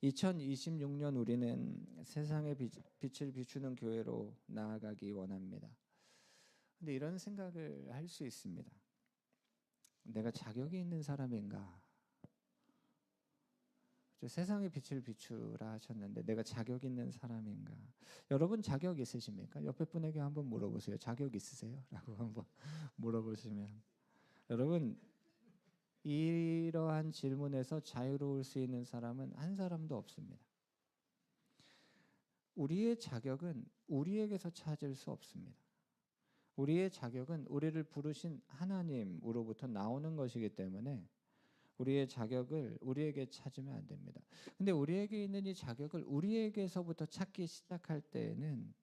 2026년 우리는 세상의 빛을 비추는 교회로 나아가기 원합니다. 근데 이런 생각을 할 수 있습니다. 내가 자격이 있는 사람인가? 세상의 빛을 비추라 하셨는데 내가 자격 있는 사람인가? 여러분 자격 있으십니까? 옆에 분에게 한번 물어보세요. 자격 있으세요? 라고 한번 물어보시면, 여러분 이러한 질문에서 자유로울 수 있는 사람은 한 사람도 없습니다. 우리의 자격은 우리에게서 찾을 수 없습니다. 우리의 자격은 우리를 부르신 하나님으로부터 나오는 것이기 때문에 우리의 자격을 우리에게 찾으면 안 됩니다. 근데 우리에게 있는 이 자격을 우리에게서부터 찾기 시작할 때에는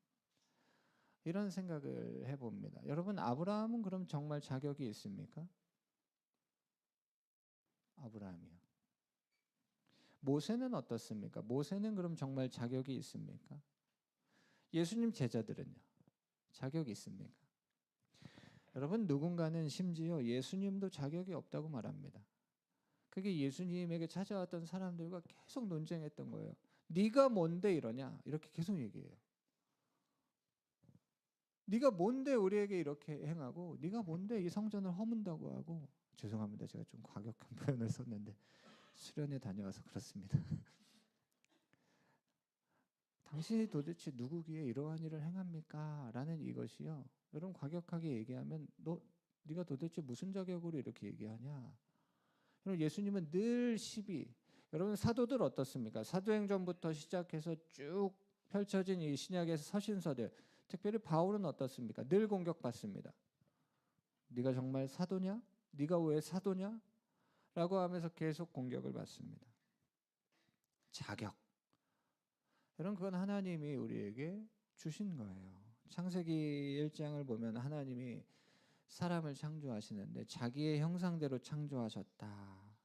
이런 생각을 해봅니다. 여러분, 아브라함은 그럼 정말 자격이 있습니까? 아브라함이요. 모세는 어떻습니까? 모세는 그럼 정말 자격이 있습니까? 예수님 제자들은요? 자격이 있습니까? 여러분, 누군가는 심지어 예수님도 자격이 없다고 말합니다. 그게 예수님에게 찾아왔던 사람들과 계속 논쟁했던 거예요. 네가 뭔데 이러냐? 이렇게 계속 얘기해요. 네가 뭔데 우리에게 이렇게 행하고, 네가 뭔데 이 성전을 허문다고 하고. 죄송합니다. 제가 좀 과격한 표현을 썼는데 수련회 다녀와서 그렇습니다. 당신이 도대체 누구기에 이러한 일을 행합니까? 라는 이것이요. 여러분, 과격하게 얘기하면 네가 도대체 무슨 자격으로 이렇게 얘기하냐? 여러분, 예수님은 늘 시비. 여러분, 사도들 어떻습니까? 사도행전부터 시작해서 쭉 펼쳐진 이 신약의 서신서들, 특별히 바울은 어떻습니까? 늘 공격받습니다. 네가 정말 사도냐? 네가 왜 사도냐? 라고 하면서 계속 공격을 받습니다. 자격. 여러분, 그건 하나님이 우리에게 주신 거예요. 창세기 1장을 보면 하나님이 사람을 창조하시는데 자기의 형상대로 창조하셨다.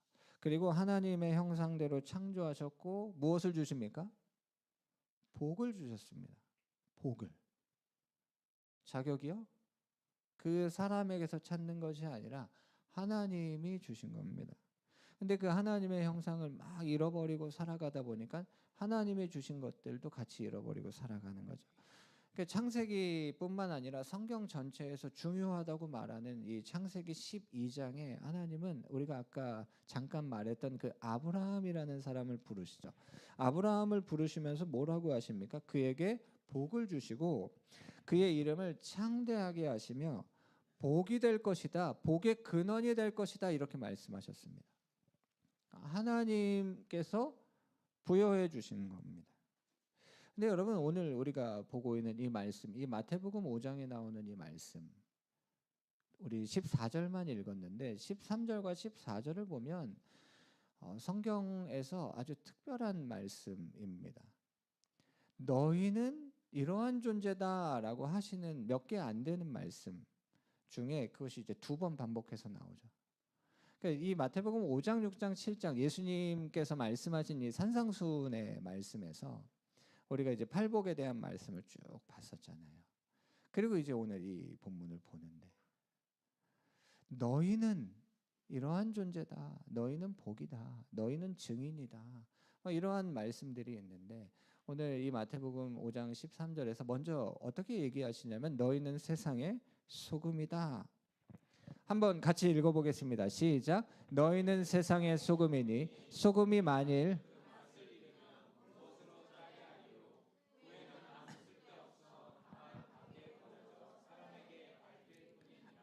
그리고 하나님의 형상대로 창조하셨고 무엇을 주십니까? 복을 주셨습니다. 복을. 자격이요? 그 사람에게서 찾는 것이 아니라 하나님이 주신 겁니다. 근데 그 하나님의 형상을 막 잃어버리고 살아가다 보니까 하나님이 주신 것들도 같이 잃어버리고 살아가는 거죠. 그러니까 창세기뿐만 아니라 성경 전체에서 중요하다고 말하는 이 창세기 12장에 하나님은 우리가 아까 잠깐 말했던 그 아브라함이라는 사람을 부르시죠. 아브라함을 부르시면서 뭐라고 하십니까? 그에게 복을 주시고 그의 이름을 창대하게 하시며 복이 될 것이다. 복의 근원이 될 것이다. 이렇게 말씀하셨습니다. 하나님께서 부여해 주시는 겁니다. 근데 여러분, 오늘 우리가 보고 있는 이 말씀, 이 마태복음 5장에 나오는 이 말씀, 우리 14절만 읽었는데 13절과 14절을 보면 성경에서 아주 특별한 말씀입니다. 너희는 이러한 존재다라고 하시는 몇 개 안 되는 말씀 중에 그것이 이제 2번 반복해서 나오죠. 그러니까 이 마태복음 5장, 6장, 7장 예수님께서 말씀하신 이 산상수훈의 말씀에서 우리가 이제 팔복에 대한 말씀을 쭉 봤었잖아요. 그리고 이제 오늘 이 본문을 보는데 너희는 이러한 존재다. 너희는 복이다. 너희는 증인이다. 이러한 말씀들이 있는데 오늘 이 마태복음 5장 13절에서 먼저 어떻게 얘기하시냐면 너희는 세상의 소금이다. 한번 같이 읽어보겠습니다. 시작. 너희는 세상의 소금이니 소금이 만일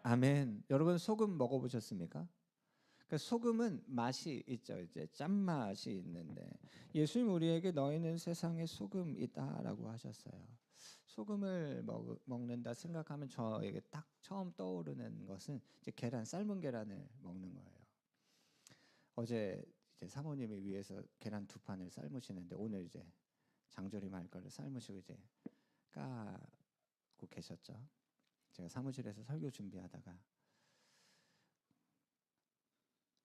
아멘. 여러분, 소금 먹어보셨습니까? 그러니까 소금은 맛이 있죠. 이제 짠맛이 있는데 예수님 우리에게 너희는 세상의 소금이다라고 하셨어요. 소금을 먹는다 생각하면 저에게 딱 처음 떠오르는 것은 이제 계란, 삶은 계란을 먹는 거예요. 어제 이제 사모님이 위에서 계란 2판을 삶으시는데 오늘 이제 장조림 할 거를 삶으시고 이제 까고 계셨죠. 제가 사무실에서 설교 준비하다가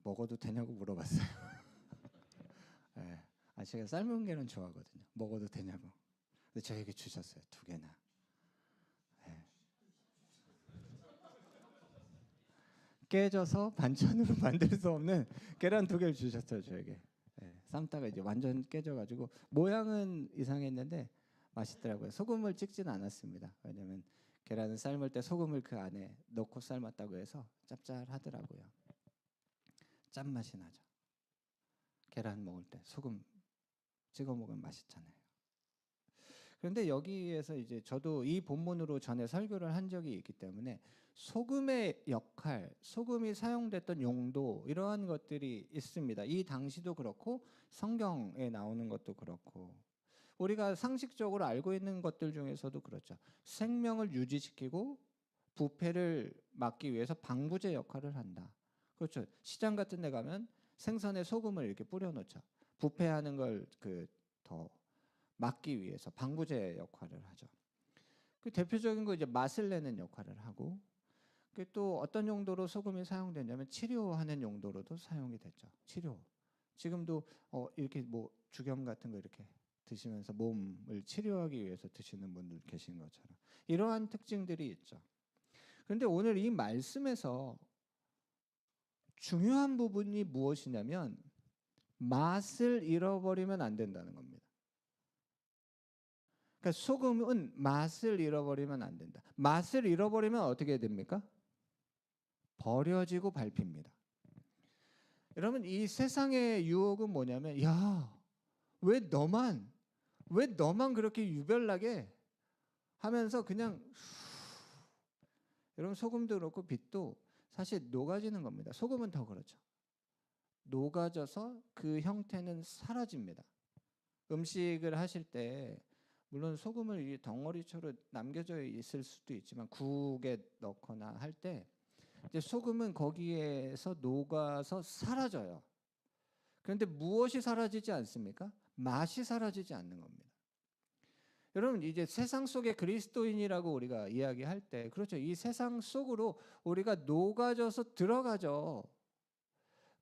먹어도 되냐고 물어봤어요. 네. 제가 삶은 계란 좋아하거든요. 먹어도 되냐고. 근데 저에게 주셨어요. 2개나. 네. 깨져서 반찬으로 만들 수 없는 계란 2개를 주셨어요. 저에게. 네. 삶다가 이제 완전 깨져가지고 모양은 이상했는데 맛있더라고요. 소금을 찍지는 않았습니다. 왜냐면 계란을 삶을 때 소금을 그 안에 넣고 삶았다고 해서 짭짤하더라고요. 짠맛이 나죠. 계란 먹을 때 소금 찍어 먹으면 맛있잖아요. 그런데 여기에서 이제 저도 이 본문으로 전에 설교를 한 적이 있기 때문에 소금의 역할, 소금이 사용됐던 용도 이러한 것들이 있습니다. 이 당시도 그렇고 성경에 나오는 것도 그렇고 우리가 상식적으로 알고 있는 것들 중에서도 그렇죠. 생명을 유지시키고 부패를 막기 위해서 방부제 역할을 한다. 그렇죠. 시장 같은 데 가면 생선에 소금을 이렇게 뿌려 놓죠. 부패하는 걸 더 막기 위해서 방부제 역할을 하죠. 그 대표적인 거 이제 맛을 내는 역할을 하고 또 어떤 용도로 소금이 사용되냐면 치료하는 용도로도 사용이 됐죠. 치료. 지금도 이렇게 뭐 죽염 같은 거 이렇게 드시면서 몸을 치료하기 위해서 드시는 분들 계신 것처럼 이러한 특징들이 있죠. 그런데 오늘 이 말씀에서 중요한 부분이 무엇이냐면 맛을 잃어버리면 안 된다는 겁니다. 그러니까 소금은 맛을 잃어버리면 안 된다. 맛을 잃어버리면 어떻게 됩니까? 버려지고 밟힙니다. 여러분 이 세상의 유혹은 뭐냐면 왜 너만 그렇게 유별나게 하면서 그냥 여러분 소금도 그렇고 빛도 사실 녹아지는 겁니다. 소금은 더 그렇죠. 녹아져서 그 형태는 사라집니다. 음식을 하실 때 물론 소금을 이 덩어리처럼 남겨져 있을 수도 있지만 국에 넣거나 할 때 이제 소금은 거기에서 녹아서 사라져요. 그런데 무엇이 사라지지 않습니까? 맛이 사라지지 않는 겁니다. 여러분 이제 세상 속의 그리스도인이라고 우리가 이야기할 때 그렇죠. 이 세상 속으로 우리가 녹아져서 들어가죠.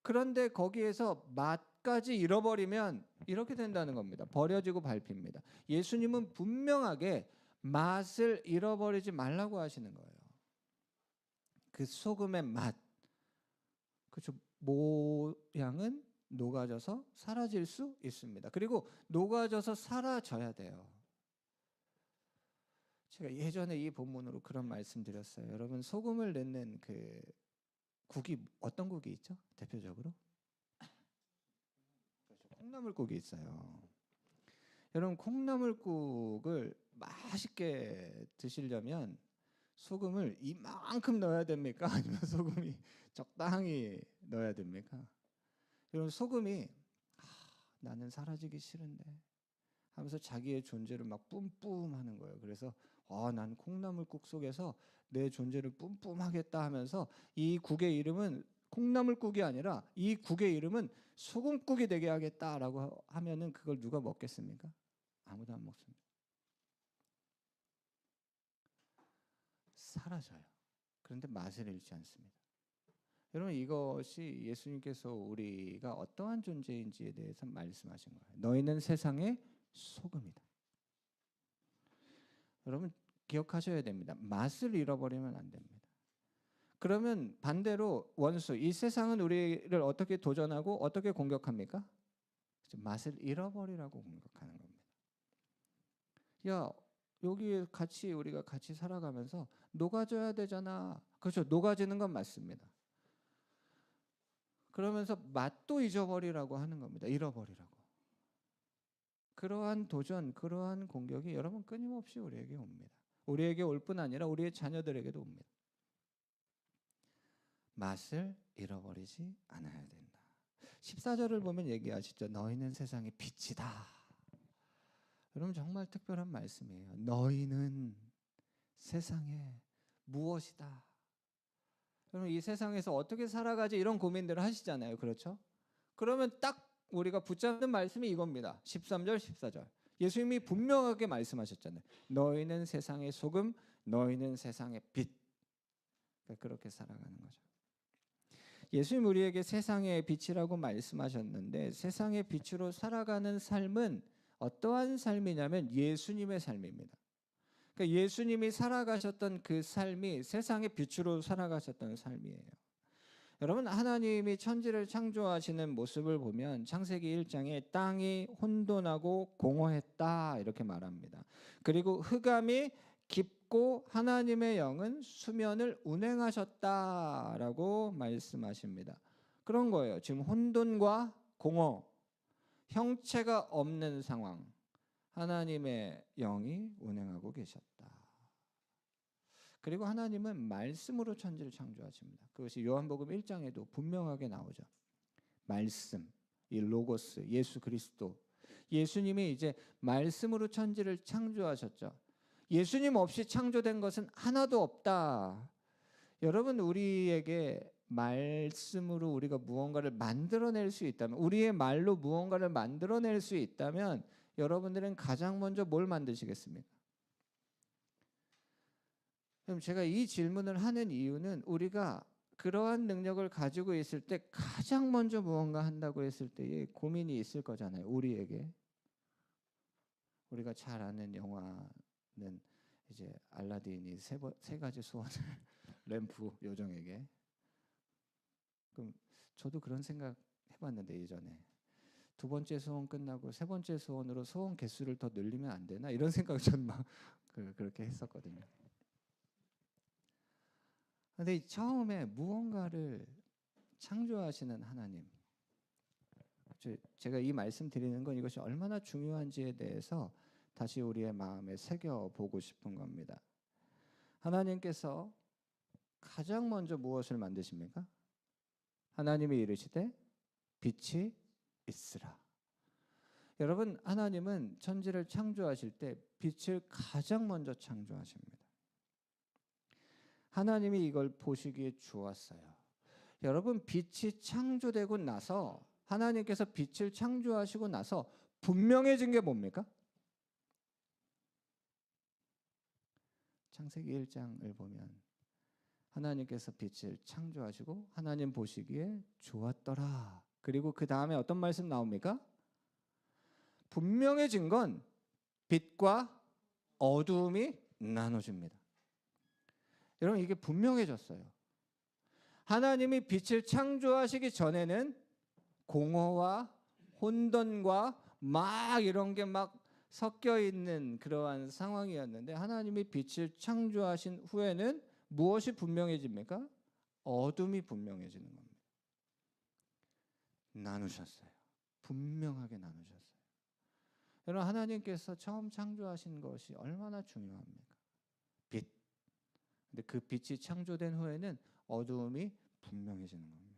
그런데 거기에서 맛까지 잃어버리면 이렇게 된다는 겁니다. 버려지고 밟힙니다. 예수님은 분명하게 맛을 잃어버리지 말라고 하시는 거예요. 그 소금의 맛, 그렇죠. 모양은 녹아져서 사라질 수 있습니다. 그리고 녹아져서 사라져야 돼요. 제가 예전에 이 본문으로 그런 말씀드렸어요. 여러분 소금을 넣는 그 국이 어떤 국이 있죠? 대표적으로 콩나물국이 있어요. 여러분 콩나물국을 맛있게 드시려면 소금을 이만큼 넣어야 됩니까? 아니면 소금이 적당히 넣어야 됩니까? 여러분 소금이 나는 사라지기 싫은데 하면서 자기의 존재를 막 뿜뿜하는 거예요. 그래서 난 콩나물국 속에서 내 존재를 뿜뿜하겠다 하면서 이 국의 이름은 콩나물국이 아니라 이 국의 이름은 소금국이 되게 하겠다라고 하면은 그걸 누가 먹겠습니까? 아무도 안 먹습니다. 사라져요. 그런데 맛을 잃지 않습니다. 여러분 이것이 예수님께서 우리가 어떠한 존재인지에 대해서 말씀하신 거예요. 너희는 세상의 소금이다. 여러분 기억하셔야 됩니다. 맛을 잃어버리면 안 됩니다. 그러면 반대로 원수, 이 세상은 우리를 어떻게 도전하고 어떻게 공격합니까? 맛을 잃어버리라고 공격하는 겁니다. 여기 같이 우리가 같이 살아가면서 녹아져야 되잖아. 그렇죠. 녹아지는 건 맞습니다. 그러면서 맛도 잊어버리라고 하는 겁니다. 잃어버리라고. 그러한 도전, 그러한 공격이 여러분 끊임없이 우리에게 옵니다. 우리에게 올 뿐 아니라 우리의 자녀들에게도 옵니다. 맛을 잃어버리지 않아야 된다. 14절을 보면 얘기하시죠. 너희는 세상의 빛이다. 여러분 정말 특별한 말씀이에요. 너희는 세상의 무엇이다. 여러분 이 세상에서 어떻게 살아가지 이런 고민들을 하시잖아요. 그렇죠? 그러면 딱 우리가 붙잡는 말씀이 이겁니다. 13절 14절. 예수님이 분명하게 말씀하셨잖아요. 너희는 세상의 소금, 너희는 세상의 빛. 그렇게 살아가는 거죠. 예수님 우리에게 세상의 빛이라고 말씀하셨는데 세상의 빛으로 살아가는 삶은 어떠한 삶이냐면 예수님의 삶입니다. 그러니까 예수님이 살아가셨던 그 삶이 세상의 빛으로 살아가셨던 삶이에요. 여러분, 하나님이 천지를 창조하시는 모습을 보면 창세기 1장에 땅이 혼돈하고 공허했다 이렇게 말합니다. 그리고 흑암이 깊고 하나님의 영은 수면을 운행하셨다라고 말씀하십니다. 그런 거예요. 지금 혼돈과 공허, 형체가 없는 상황, 하나님의 영이 운행하고 계셨다. 그리고 하나님은 말씀으로 천지를 창조하십니다. 그것이 요한복음 1장에도 분명하게 나오죠. 말씀, 이 로고스, 예수 그리스도. 예수님이 이제 말씀으로 천지를 창조하셨죠. 예수님 없이 창조된 것은 하나도 없다. 여러분, 우리에게 말씀으로 우리가 무언가를 만들어낼 수 있다면, 우리의 말로 무언가를 만들어낼 수 있다면 여러분들은 가장 먼저 뭘 만드시겠습니까? 그럼 제가 이 질문을 하는 이유는 우리가 그러한 능력을 가지고 있을 때 가장 먼저 무언가 한다고 했을 때의 고민이 있을 거잖아요. 우리에게. 우리가 잘 아는 영화는 이제 알라딘이 세 가지 소원을 램프 요정에게. 그럼 저도 그런 생각 해봤는데 예전에 두 번째 소원 끝나고 세 번째 소원으로 소원 개수를 더 늘리면 안 되나 이런 생각을 전 막 그렇게 했었거든요. 근데 처음에 무언가를 창조하시는 하나님, 제가 이 말씀 드리는 건 이것이 얼마나 중요한지에 대해서 다시 우리의 마음에 새겨보고 싶은 겁니다. 하나님께서 가장 먼저 무엇을 만드십니까? 하나님이 이르시되 빛이 있으라. 여러분, 하나님은 천지를 창조하실 때 빛을 가장 먼저 창조하십니다. 하나님이 이걸 보시기에 좋았어요. 여러분, 빛이 창조되고 나서, 하나님께서 빛을 창조하시고 나서 분명해진 게 뭡니까? 창세기 1장을 보면 하나님께서 빛을 창조하시고 하나님 보시기에 좋았더라. 그리고 그 다음에 어떤 말씀 나옵니까? 분명해진 건 빛과 어두움이 나눠집니다. 여러분, 이게 분명해졌어요. 하나님이 빛을 창조하시기 전에는 공허와 혼돈과 막 이런 게 막 섞여 있는 그러한 상황이었는데, 하나님이 빛을 창조하신 후에는 무엇이 분명해집니까? 어둠이 분명해지는 겁니다. 나누셨어요. 분명하게 나누셨어요. 여러분, 하나님께서 처음 창조하신 것이 얼마나 중요합니까? 빛. 근데 그 빛이 창조된 후에는 어두움이 분명해지는 겁니다.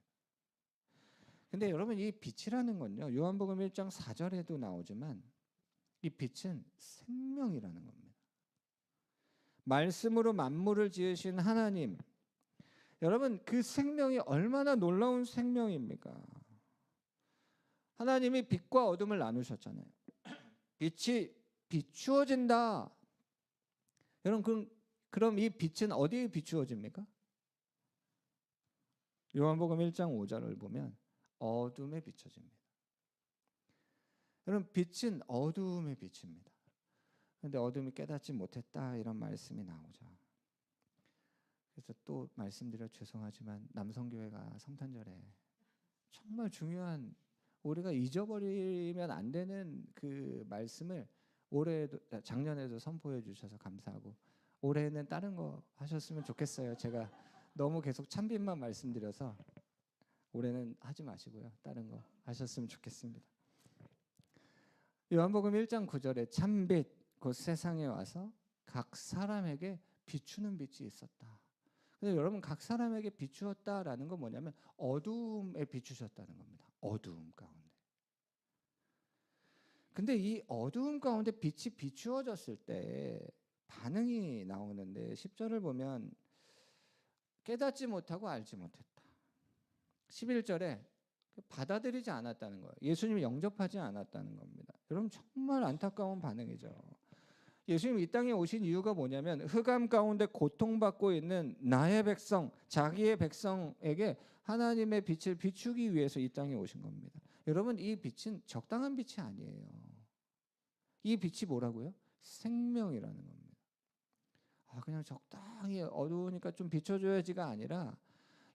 근데 여러분, 이 빛이라는 건요, 요한복음 1장 4절에도 나오지만 이 빛은 생명이라는 겁니다. 말씀으로 만물을 지으신 하나님, 여러분, 그 생명이 얼마나 놀라운 생명입니까? 하나님이 빛과 어둠을 나누셨잖아요. 빛이 비추어진다. 여러분, 그럼 이 빛은 어디에 비추어집니까? 요한복음 1장 5절을 보면 어둠에 비춰집니다. 여러분, 빛은 어두움에 비칩니다. 그런데 어둠이 깨닫지 못했다 이런 말씀이 나오죠. 그래서 또 말씀드려 죄송하지만 남성교회가 성탄절에 정말 중요한, 우리가 잊어버리면 안 되는 그 말씀을 올해도, 작년에도 선포해 주셔서 감사하고, 올해는 다른 거 하셨으면 좋겠어요. 제가 너무 계속 참빛만 말씀드려서 올해는 하지 마시고요, 다른 거 하셨으면 좋겠습니다. 요한복음 1장 9절에 참빛 곧 세상에 와서 각 사람에게 비추는 빛이 있었다. 근데 여러분, 각 사람에게 비추었다라는 건 뭐냐면 어두움에 비추셨다는 겁니다. 어두움 가운데. 근데 이 어두움 가운데 빛이 비추어졌을 때 반응이 나오는데 10절을 보면 깨닫지 못하고 알지 못했다. 11절에 받아들이지 않았다는 거예요. 예수님을 영접하지 않았다는 겁니다. 여러분, 정말 안타까운 반응이죠. 예수님 이 땅에 오신 이유가 뭐냐면 흑암 가운데 고통받고 있는 나의 백성, 자기의 백성에게 하나님의 빛을 비추기 위해서 이 땅에 오신 겁니다. 여러분, 이 빛은 적당한 빛이 아니에요. 이 빛이 뭐라고요? 생명이라는 겁니다. 그냥 적당히 어두우니까 좀 비춰줘야지가 아니라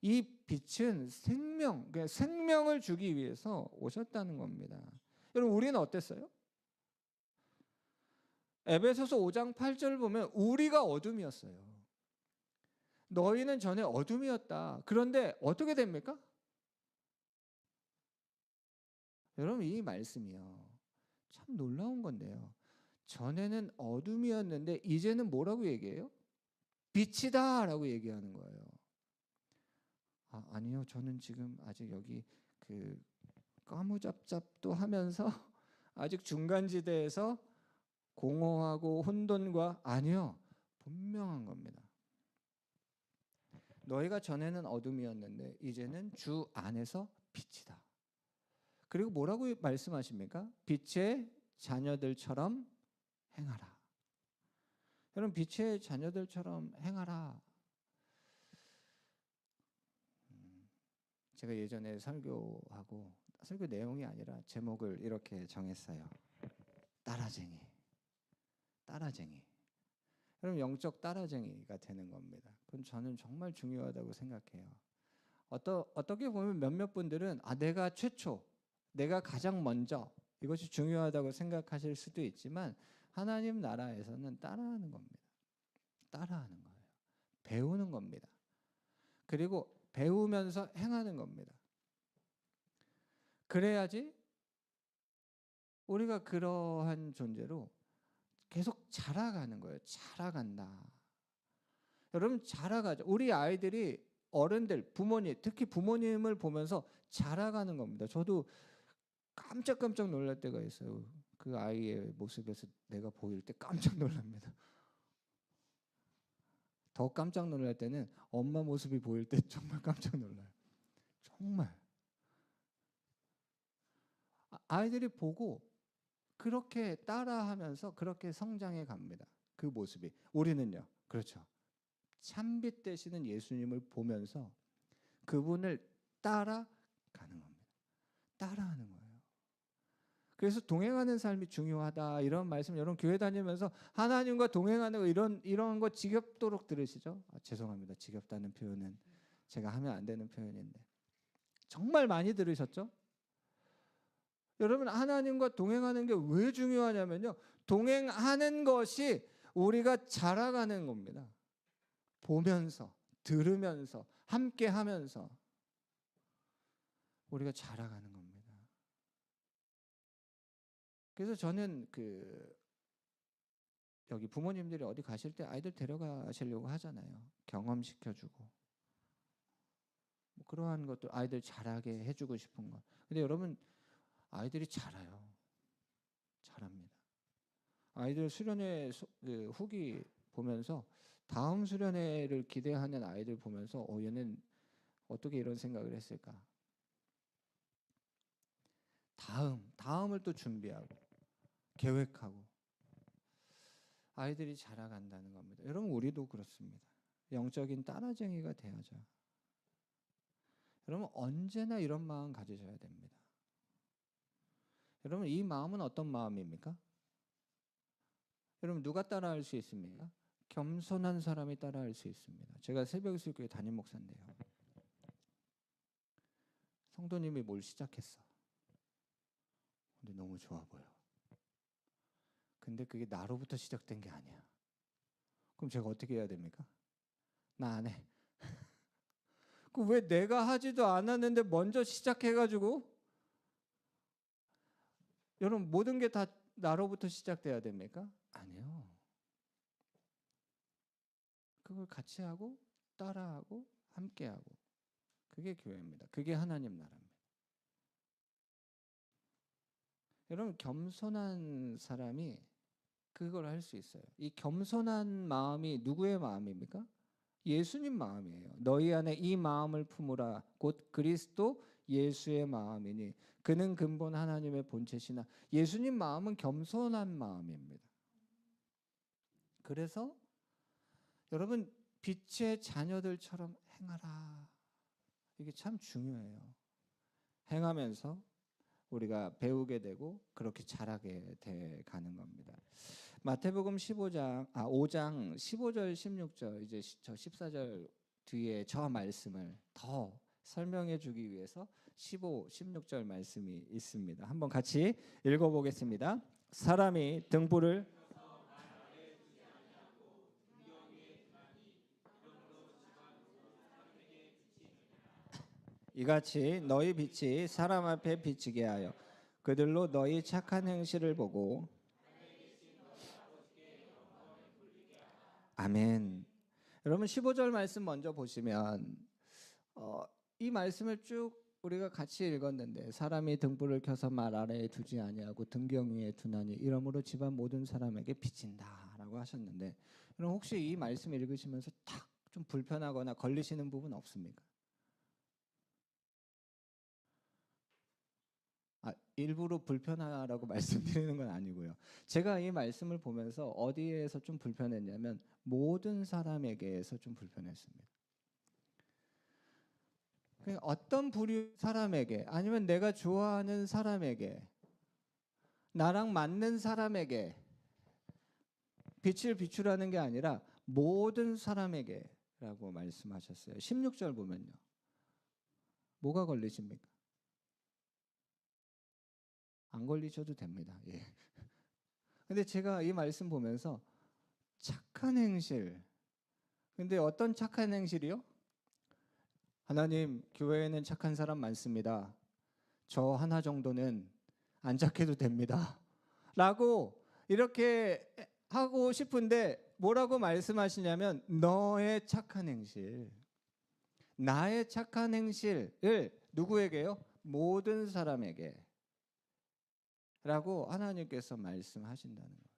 이 빛은 그러니까 생명을 주기 위해서 오셨다는 겁니다. 여러분 우리는 어땠어요? 에베소서 5장 8절 보면 우리가 어둠이었어요. 너희는 전에 어둠이었다. 그런데 어떻게 됩니까? 여러분 이 말씀이요. 참 놀라운 건데요. 전에는 어둠이었는데 이제는 뭐라고 얘기해요? 빛이다라고 얘기하는 거예요. 아니요. 저는 지금 아직 여기 그 까무잡잡도 하면서 아직 중간지대에서 공허하고 혼돈과 아니요. 분명한 겁니다. 너희가 전에는 어둠이었는데 이제는 주 안에서 빛이다. 그리고 뭐라고 말씀하십니까? 빛의 자녀들처럼 행하라. 여러분 빛의 자녀들처럼 행하라. 제가 예전에 설교 내용이 아니라 제목을 이렇게 정했어요. 따라쟁이. 여러분 영적 따라쟁이가 되는 겁니다. 그건 저는 정말 중요하다고 생각해요. 어떻게 보면 몇몇 분들은 내가 최초, 내가 가장 먼저 이것이 중요하다고 생각하실 수도 있지만 하나님 나라에서는 따라하는 겁니다. 따라하는 거예요. 배우는 겁니다. 그리고 배우면서 행하는 겁니다. 그래야지 우리가 그러한 존재로 계속 자라가는 거예요. 자라간다. 여러분 자라가죠. 우리 아이들이 어른들, 부모님, 특히 부모님을 보면서 자라가는 겁니다. 저도 깜짝 놀랄 때가 있어요. 그 아이의 모습에서 내가 보일 때 깜짝 놀랍니다. 더 깜짝 놀랄 때는 엄마 모습이 보일 때 정말 깜짝 놀라요. 정말. 아이들이 보고 그렇게 따라하면서 그렇게 성장해 갑니다. 그 모습이. 우리는요. 그렇죠. 참빛 되시는 예수님을 보면서 그분을 따라가는 겁니다. 따라하는 거예요. 그래서 동행하는 삶이 중요하다 이런 말씀 여러분 교회 다니면서 하나님과 동행하는 거 이런 거 지겹도록 들으시죠? 죄송합니다. 지겹다는 표현은 제가 하면 안 되는 표현인데 정말 많이 들으셨죠? 여러분 하나님과 동행하는 게 왜 중요하냐면요. 동행하는 것이 우리가 자라가는 겁니다. 보면서 들으면서 함께 하면서 우리가 자라가는 겁니다. 그래서 저는 여기 부모님들이 어디 가실 때 아이들 데려가시려고 하잖아요. 경험시켜주고 뭐 그러한 것도 아이들 잘하게 해주고 싶은 것. 근데 여러분 아이들이 잘합니다. 아이들 수련회 후기 보면서 다음 수련회를 기대하는 아이들 보면서 얘는 어떻게 이런 생각을 했을까? 다음을 또 준비하고 계획하고 아이들이 자라간다는 겁니다. 여러분 우리도 그렇습니다. 영적인 따라쟁이가 되어져. 여러분 언제나 이런 마음 가지셔야 됩니다. 여러분 이 마음은 어떤 마음입니까? 여러분 누가 따라할 수 있습니까? 겸손한 사람이 따라할 수 있습니다. 제가 새벽기술교회 담임 목사인데요. 성도님이 뭘 시작했어. 근데 너무 좋아 보여. 근데 그게 나로부터 시작된 게 아니야. 그럼 제가 어떻게 해야 됩니까? 나 안 해. 그 왜 내가 하지도 않았는데 먼저 시작해가지고 여러분 모든 게 다 나로부터 시작돼야 됩니까? 아니요. 그걸 같이 하고 따라하고 함께하고 그게 교회입니다. 그게 하나님 나라입니다. 여러분 겸손한 사람이 그걸 할 수 있어요. 이 겸손한 마음이 누구의 마음입니까? 예수님 마음이에요. 너희 안에 이 마음을 품으라 곧 그리스도 예수의 마음이니 그는 근본 하나님의 본체시나. 예수님 마음은 겸손한 마음입니다. 그래서 여러분 빛의 자녀들처럼 행하라. 이게 참 중요해요. 행하면서 우리가 배우게 되고 그렇게 자라게 돼 가는 겁니다. 마태복음 5장 15절 16절 이제 저 14절 뒤에 저 말씀을 더 설명해 주기 위해서 15, 16절 말씀이 있습니다. 한번 같이 읽어보겠습니다. 사람이 등불을 이같이 너희 빛이 사람 앞에 비치게 하여 그들로 너희 착한 행실을 보고 아멘. 여러분 15절 말씀 먼저 보시면 이 말씀을 쭉 우리가 같이 읽었는데 사람이 등불을 켜서 말 아래에 두지 아니하고 등경 위에 두나니 이러므로 집안 모든 사람에게 비친다라고 하셨는데 여러분 혹시 이 말씀 읽으시면서 딱 좀 불편하거나 걸리시는 부분 없습니까? 일부러 불편하라고 말씀드리는 건 아니고요. 제가 이 말씀을 보면서 어디에서 좀 불편했냐면 모든 사람에게서 좀 불편했습니다. 어떤 부류 사람에게 아니면 내가 좋아하는 사람에게 나랑 맞는 사람에게 빛을 비추라는 게 아니라 모든 사람에게라고 말씀하셨어요. 16절 보면요. 뭐가 걸리십니까? 안 걸리셔도 됩니다. 예. 근데 제가 이 말씀 보면서 착한 행실. 근데 어떤 착한 행실이요? 하나님, 교회에는 착한 사람 많습니다. 저 하나 정도는 안 착해도 됩니다. 라고 이렇게 하고 싶은데 뭐라고 말씀하시냐면 너의 착한 행실, 나의 착한 행실을 누구에게요? 모든 사람에게 라고 하나님께서 말씀하신다는 거예요.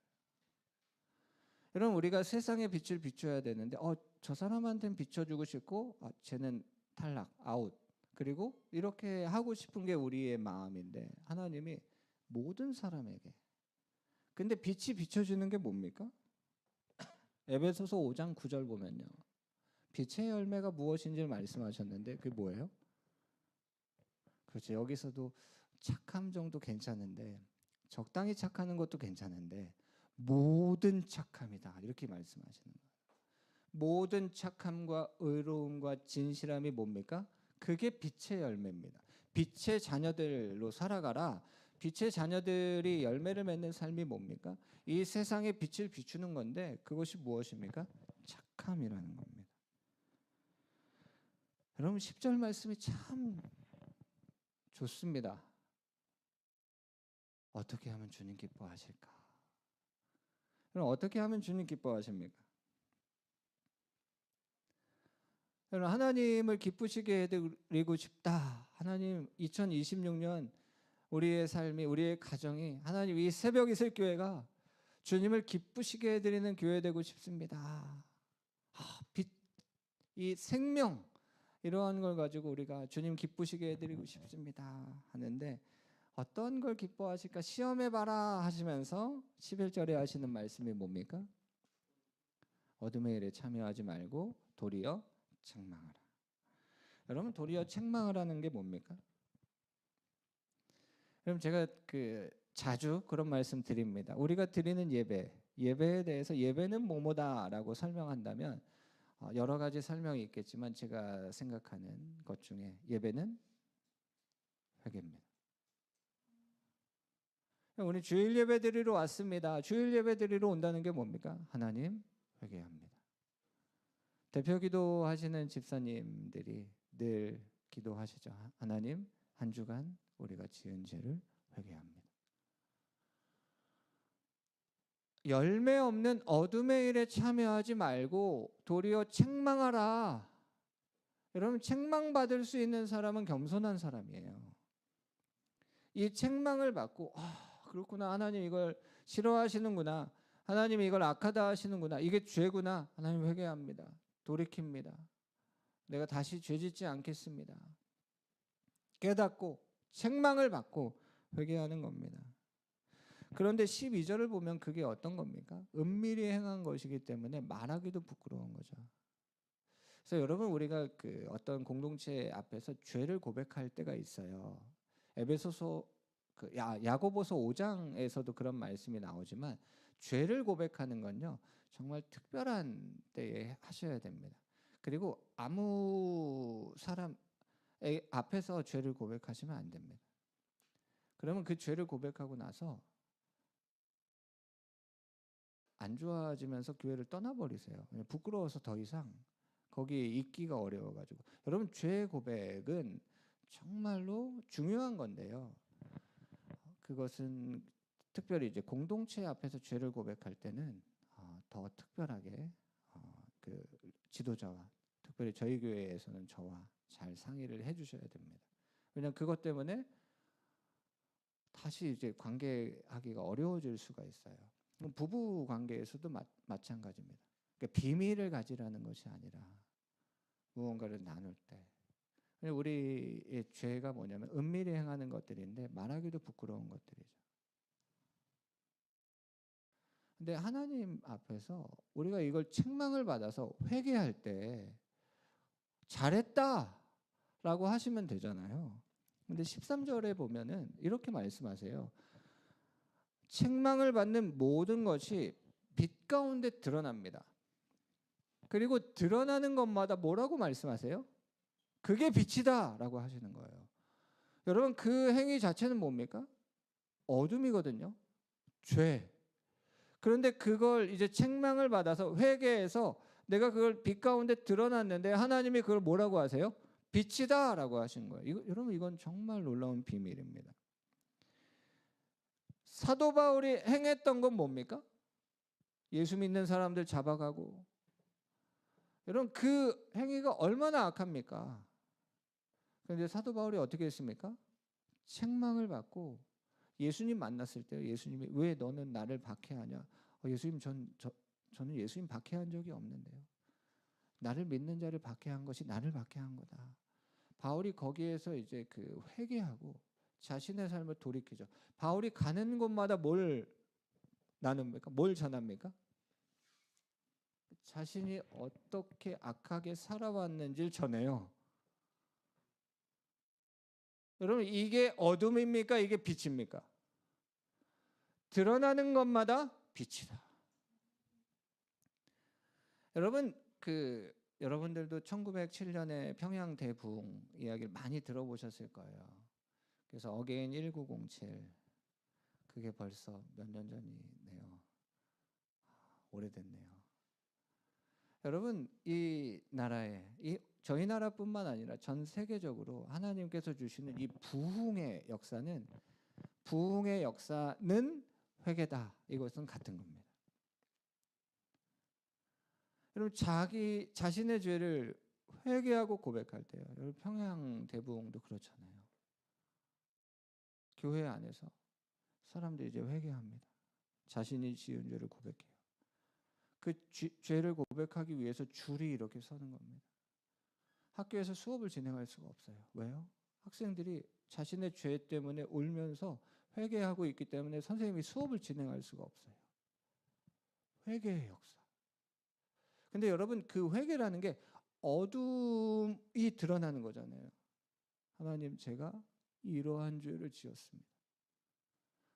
여러분 우리가 세상의 빛을 비춰야 되는데 저 사람한테는 비춰주고 싶고 쟤는 탈락, 아웃. 그리고 이렇게 하고 싶은 게 우리의 마음인데 하나님이 모든 사람에게. 근데 빛이 비춰주는 게 뭡니까? 에베소서 5장 9절 보면요. 빛의 열매가 무엇인지 말씀하셨는데 그게 뭐예요? 그렇죠. 여기서도 착함 정도 괜찮은데 적당히 착하는 것도 괜찮은데 모든 착함이다. 이렇게 말씀하시는 거예요. 모든 착함과 의로움과 진실함이 뭡니까? 그게 빛의 열매입니다. 빛의 자녀들로 살아가라. 빛의 자녀들이 열매를 맺는 삶이 뭡니까? 이 세상에 빛을 비추는 건데 그것이 무엇입니까? 착함이라는 겁니다. 여러분 10절 말씀이 참 좋습니다. 어떻게 하면 주님 기뻐하실까? 그럼 어떻게 하면 주님 기뻐하십니까? 여러분 하나님을 기쁘시게 해드리고 싶다. 하나님 2026년 우리의 삶이 우리의 가정이 하나님 이 새벽 이슬 교회가 주님을 기쁘시게 해드리는 교회 되고 싶습니다. 빛, 이 생명 이러한 걸 가지고 우리가 주님 기쁘시게 해드리고 싶습니다 하는데 어떤 걸 기뻐하실까 시험해봐라 하시면서 11절에 하시는 말씀이 뭡니까? 어둠의 일에 참여하지 말고 도리어 책망하라. 여러분 도리어 책망하라는 게 뭡니까? 그럼 제가 자주 그런 말씀 드립니다. 우리가 드리는 예배에 대해서 예배는 뭐뭐다라고 설명한다면 여러 가지 설명이 있겠지만 제가 생각하는 것 중에 예배는 회개입니다. 우리 주일 예배 드리러 왔습니다. 주일 예배 드리러 온다는 게 뭡니까? 하나님 회개합니다. 대표 기도하시는 집사님들이 늘 기도하시죠. 하나님 한 주간 우리가 지은 죄를 회개합니다. 열매 없는 어둠의 일에 참여하지 말고 도리어 책망하라. 여러분 책망받을 수 있는 사람은 겸손한 사람이에요. 이 책망을 받고 그렇구나 하나님 이걸 싫어하시는구나. 하나님 이걸 악하다 하시는구나. 이게 죄구나. 하나님 회개합니다. 돌이킵니다. 내가 다시 죄짓지 않겠습니다. 깨닫고 책망을 받고 회개하는 겁니다. 그런데 12절을 보면 그게 어떤 겁니까? 은밀히 행한 것이기 때문에 말하기도 부끄러운 거죠. 그래서 여러분 우리가 어떤 공동체 앞에서 죄를 고백할 때가 있어요. 에베소서 야고보서 5장에서도 그런 말씀이 나오지만 죄를 고백하는 건요 정말 특별한 때에 하셔야 됩니다. 그리고 아무 사람 앞에서 죄를 고백하시면 안 됩니다. 그러면 그 죄를 고백하고 나서 안 좋아지면서 교회를 떠나버리세요. 부끄러워서 더 이상 거기에 있기가 어려워가지고. 여러분, 죄 고백은 정말로 중요한 건데요. 그것은 특별히 이제 공동체 앞에서 죄를 고백할 때는 더 특별하게 그 지도자와 특별히 저희 교회에서는 저와 잘 상의를 해주셔야 됩니다. 왜냐하면 그것 때문에 다시 이제 관계하기가 어려워질 수가 있어요. 부부 관계에서도 마찬가지입니다. 그러니까 비밀을 가지라는 것이 아니라 무언가를 나눌 때 우리의 죄가 뭐냐면 은밀히 행하는 것들인데 말하기도 부끄러운 것들이죠. 근데 하나님 앞에서 우리가 이걸 책망을 받아서 회개할 때 잘했다라고 하시면 되잖아요. 근데 13절에 보면은 이렇게 말씀하세요. 책망을 받는 모든 것이 빛 가운데 드러납니다. 그리고 드러나는 것마다 뭐라고 말씀하세요? 그게 빛이다 라고 하시는 거예요. 여러분, 그 행위 자체는 뭡니까? 어둠이거든요. 죄. 그런데 그걸 이제 책망을 받아서 회개해서 내가 그걸 빛 가운데 드러났는데 하나님이 그걸 뭐라고 하세요? 빛이다 라고 하신 거예요. 여러분, 이건 정말 놀라운 비밀입니다. 사도 바울이 행했던 건 뭡니까? 예수 믿는 사람들 잡아가고. 여러분, 그 행위가 얼마나 악합니까? 그런데 사도 바울이 어떻게 했습니까? 책망을 받고 예수님 만났을 때 예수님이 왜 너는 나를 박해하냐? 예수님, 저는 예수님 박해한 적이 없는데요. 나를 믿는 자를 박해한 것이 나를 박해한 거다. 바울이 거기에서 이제 그 회개하고 자신의 삶을 돌이키죠. 바울이 가는 곳마다 뭘 나눕니까? 뭘 전합니까? 자신이 어떻게 악하게 살아왔는지를 전해요. 여러분, 이게 어둠입니까? 이게 빛입니까? 드러나는 것마다 빛이다. 여러분, 여러분들도 1907년에 평양 대붕 이야기를 많이 들어보셨을 거예요. 그래서 어게인 1907 그게 벌써 몇 년 전이네요. 오래됐네요. 여러분, 이 나라에 저희 나라뿐만 아니라 전 세계적으로 하나님께서 주시는 이 부흥의 역사는 회개다. 이것은 같은 겁니다. 여러분, 자신의 죄를 회개하고 고백할 때요. 여러분, 평양 대부흥도 그렇잖아요. 교회 안에서 사람들이 이제 회개합니다. 자신이 지은 죄를 고백해요. 그 죄를 고백하기 위해서 줄이 이렇게 서는 겁니다. 학교에서 수업을 진행할 수가 없어요. 왜요? 학생들이 자신의 죄 때문에 울면서 회개하고 있기 때문에 선생님이 수업을 진행할 수가 없어요. 회개의 역사. 근데 여러분, 그 회개라는 게 어둠이 드러나는 거잖아요. 하나님, 제가 이러한 죄를 지었습니다.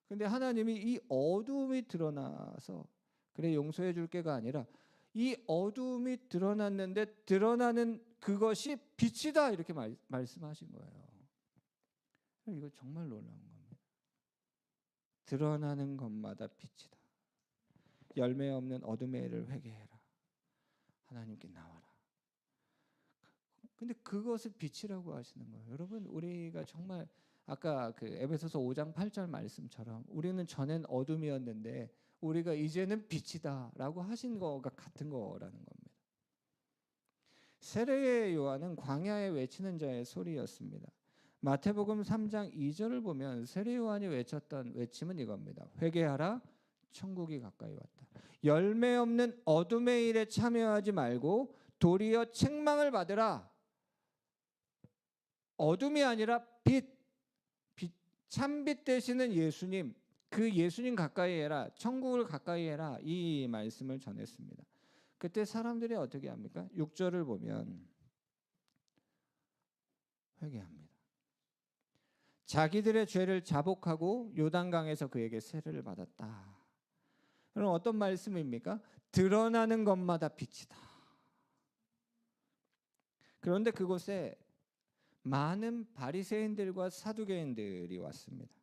근데 하나님이 이 어둠이 드러나서 그래 용서해 줄게가 아니라 이 어둠이 드러났는데 드러나는 그것이 빛이다 이렇게 말씀하신 거예요. 이거 정말 놀라운 겁니다. 드러나는 것마다 빛이다. 열매 없는 어둠의 일을 회개해라. 하나님께 나와라. 근데 그것을 빛이라고 하시는 거예요. 여러분, 우리가 정말 아까 그 에베소서 5장 8절 말씀처럼 우리는 전엔 어둠이었는데 우리가 이제는 빛이다라고 하신 거가 같은 거라는 겁니다. 세례의 요한은 광야에 외치는 자의 소리였습니다. 마태복음 3장 2절을 보면 세례 요한이 외쳤던 외침은 이겁니다. 회개하라, 천국이 가까이 왔다. 열매 없는 어둠의 일에 참여하지 말고 도리어 책망을 받으라. 어둠이 아니라 빛, 참빛 되시는 예수님, 그 예수님 가까이 해라, 천국을 가까이 해라, 이 말씀을 전했습니다. 그때 사람들이 어떻게 합니까? 6절을 보면 회개합니다. 자기들의 죄를 자복하고 요단강에서 그에게 세례를 받았다. 그럼 어떤 말씀입니까? 드러나는 것마다 빛이다. 그런데 그곳에 많은 바리새인들과 사두개인들이 왔습니다.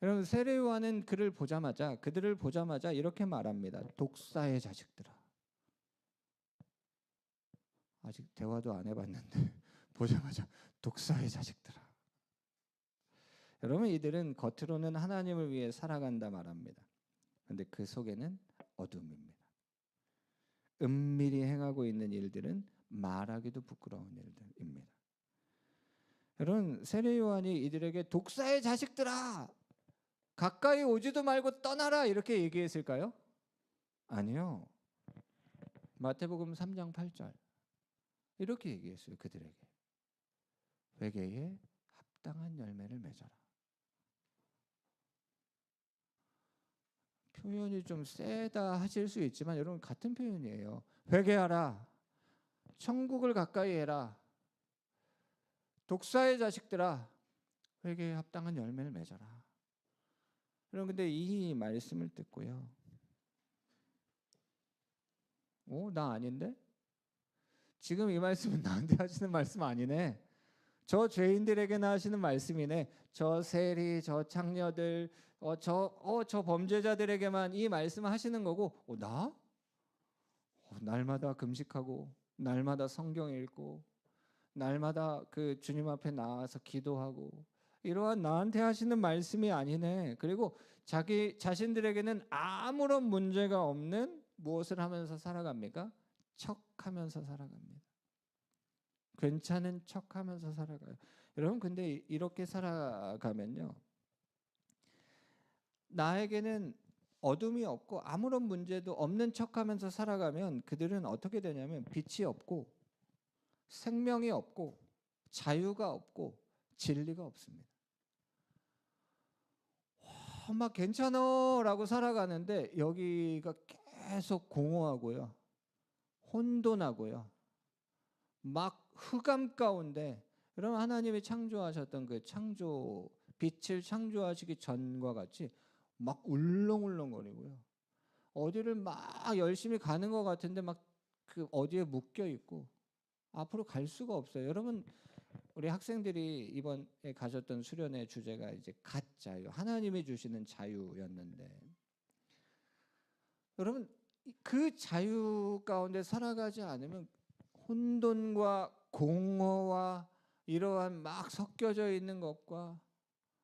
여러분, 세례 요한은 그들을 보자마자 이렇게 말합니다. 독사의 자식들아. 아직 대화도 안 해봤는데 보자마자 독사의 자식들아. 여러분, 이들은 겉으로는 하나님을 위해 살아간다 말합니다. 그런데 그 속에는 어둠입니다. 은밀히 행하고 있는 일들은 말하기도 부끄러운 일들입니다. 여러분, 세례 요한이 이들에게 독사의 자식들아, 가까이 오지도 말고 떠나라 이렇게 얘기했을까요? 아니요. 마태복음 3장 8절 이렇게 얘기했어요. 그들에게 회개에 합당한 열매를 맺어라. 표현이 좀 세다 하실 수 있지만 여러분, 같은 표현이에요. 회개하라. 천국을 가까이 해라. 독사의 자식들아, 회개에 합당한 열매를 맺어라. 여러분, 근데 이 말씀을 듣고요, 나 아닌데? 지금 이 말씀은 나한테 하시는 말씀 아니네. 저 죄인들에게나 하시는 말씀이네. 저 세리, 저 창녀들, 저 범죄자들에게만 이 말씀 하시는 거고, 나? 날마다 금식하고, 날마다 성경 읽고, 날마다 그 주님 앞에 나와서 기도하고, 이러한 나한테 하시는 말씀이 아니네. 그리고 자기 자신들에게는 아무런 문제가 없는 무엇을 하면서 살아갑니까? 척하면서 살아갑니다. 괜찮은 척하면서 살아가요. 여러분, 근데 이렇게 살아가면요, 나에게는 어둠이 없고 아무런 문제도 없는 척하면서 살아가면 그들은 어떻게 되냐면 빛이 없고 생명이 없고 자유가 없고 진리가 없습니다. 막 괜찮아라고 살아가는데 여기가 계속 공허하고요, 혼돈하고요, 막 흑암 가운데, 여러분, 하나님이 창조하셨던 그 빛을 창조하시기 전과 같이 막 울렁울렁거리고요, 어디를 막 열심히 가는 것 같은데 막 그 어디에 묶여 있고 앞으로 갈 수가 없어요. 여러분, 우리 학생들이 이번에 가졌던 수련의 주제가 이제 가짜요, 하나님이 주시는 자유였는데, 여러분, 그 자유 가운데 살아가지 않으면 혼돈과 공허와 이러한 막 섞여져 있는 것과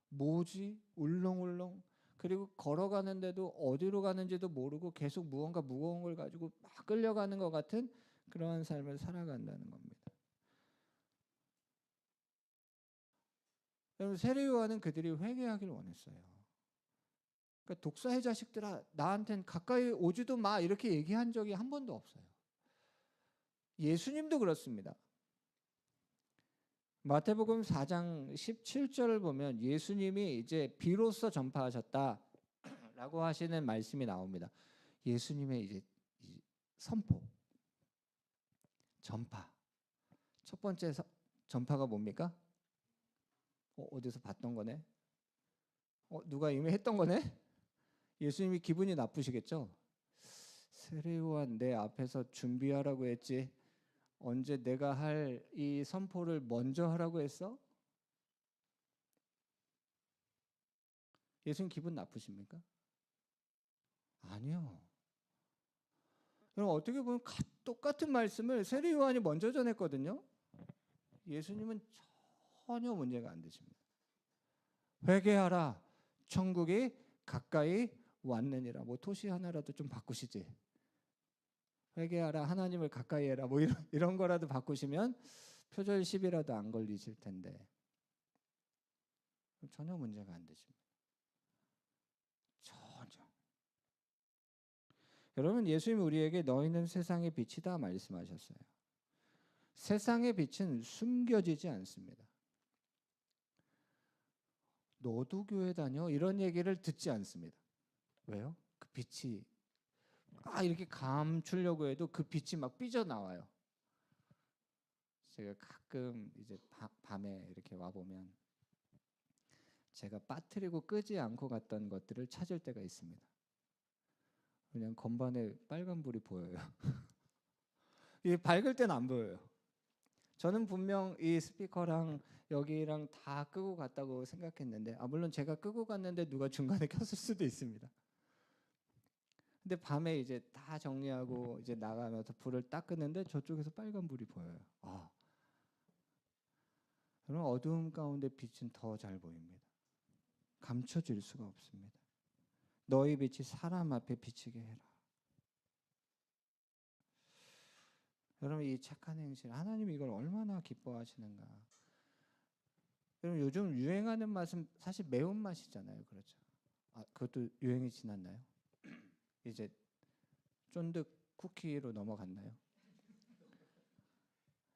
뭐지? 울렁울렁. 그리고 걸어가는데도 어디로 가는지도 모르고 계속 무언가 무거운 걸 가지고 막 끌려가는 것 같은 그러한 삶을 살아간다는 겁니다. 여러분, 세례 요한은 그들이 회개하기를 원했어요. 그러니까 독사의 자식들아, 나한텐 가까이 오지도 마 이렇게 얘기한 적이 한 번도 없어요. 예수님도 그렇습니다. 마태복음 4장 17절을 보면 예수님이 이제 비로소 전파하셨다라고 하시는 말씀이 나옵니다. 예수님의 이제 선포, 전파. 첫 번째 전파가 뭡니까? 어디서 봤던 거네? 누가 이미 했던 거네? 예수님이 기분이 나쁘시겠죠? 세례 요한 내 앞에서 준비하라고 했지, 언제 내가 할 이 선포를 먼저 하라고 했어? 예수님 기분 나쁘십니까? 아니요. 그럼 어떻게 보면 똑같은 말씀을 세례 요한이 먼저 전했거든요. 예수님은 전혀 문제가 안 되십니다. 회개하라, 천국이 가까이 왔느니라. 뭐 토시 하나라도 좀 바꾸시지. 회개하라, 하나님을 가까이 해라, 뭐 이런 거라도 바꾸시면 표절 시비라도 안 걸리실 텐데 전혀 문제가 안 되십니다. 전혀. 여러분, 예수님이 우리에게 너희는 세상의 빛이다 말씀하셨어요. 세상의 빛은 숨겨지지 않습니다. 너도 교회 다녀? 이런 얘기를 듣지 않습니다. 왜요? 그 빛이 이렇게 감추려고 해도 그 빛이 막 삐져나와요. 제가 가끔 이제 밤에 이렇게 와보면 제가 빠뜨리고 끄지 않고 갔던 것들을 찾을 때가 있습니다. 그냥 건반에 빨간불이 보여요. 이게 밝을 때는 안 보여요. 저는 분명 이 스피커랑 여기랑 다 끄고 갔다고 생각했는데, 물론 제가 끄고 갔는데 누가 중간에 켰을 수도 있습니다. 근데 밤에 이제 다 정리하고 이제 나가면서 불을 딱 끄는데 저쪽에서 빨간 불이 보여요. 그럼 어두움 가운데 빛은 더 잘 보입니다. 감춰질 수가 없습니다. 너희 빛이 사람 앞에 비치게 해라. 여러분, 이 착한 행실, 하나님이 이걸 얼마나 기뻐하시는가. 여러분, 요즘 유행하는 맛은 사실 매운맛이잖아요. 그렇죠? 그것도 유행이 지났나요? 이제 쫀득 쿠키로 넘어갔나요?